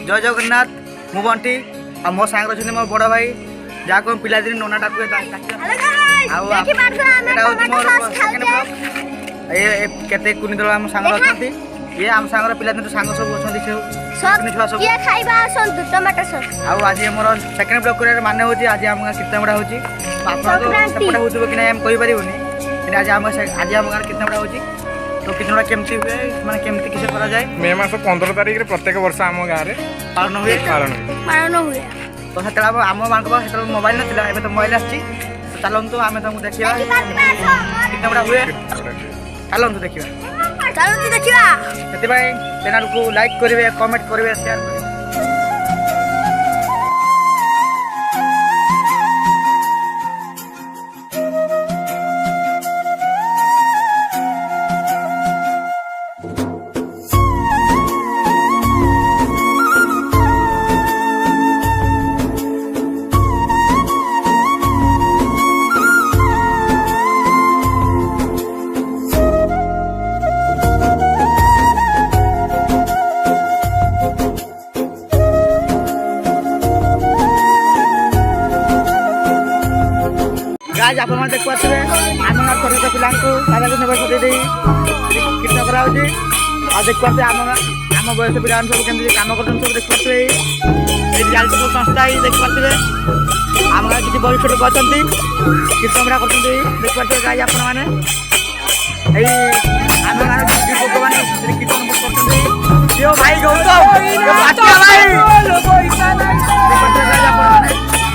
जय जगन्नाथ मु बंटी आ मो सांग रही मो बड़ भाई जहाँ को पिला दिन नोना डाक केते कुनी दल आम सांग अच्छा ये आम सांगर पिला दिन सांग सब अच्छा आज मोर सेकेंड ब्लॉग कर माने होची आज आम कीर्तन बड़ा होची आपड़ा होतबो कि हम कहि परिबोनी आज आम गाँव कीर्तन बड़ा होची तो कीर्तन बड़ा केमती हुए माने केमती किसे करा जाए मे मास 15 तारिख रे प्रत्येक वर्ष आम गाँव रे पालन हुए तो सेतला आम मान मोबाइल नथिला एबे तो मोबाइल आछि तो चलंतु आमे तुमको देखिबा कीर्तन बड़ा हुए चलंतु देखिबा सेति चैनल को लाइक करिवे कमेंट करिवे शेयर करिवे आज आप देख पारे आम छोट छोट पिला राधाकृष्ण बयस दे कीर्तन करा आ देख पारे आम बयस पिला सब केमती कम कर सब देख पारे सब संस्था देख पारे आम गाँव किसी वरिष्ठ लोक अच्छा कीर्तन कर देख पारे गाय आप आम गाँव भगवान कीर्तन कर भाई गौतम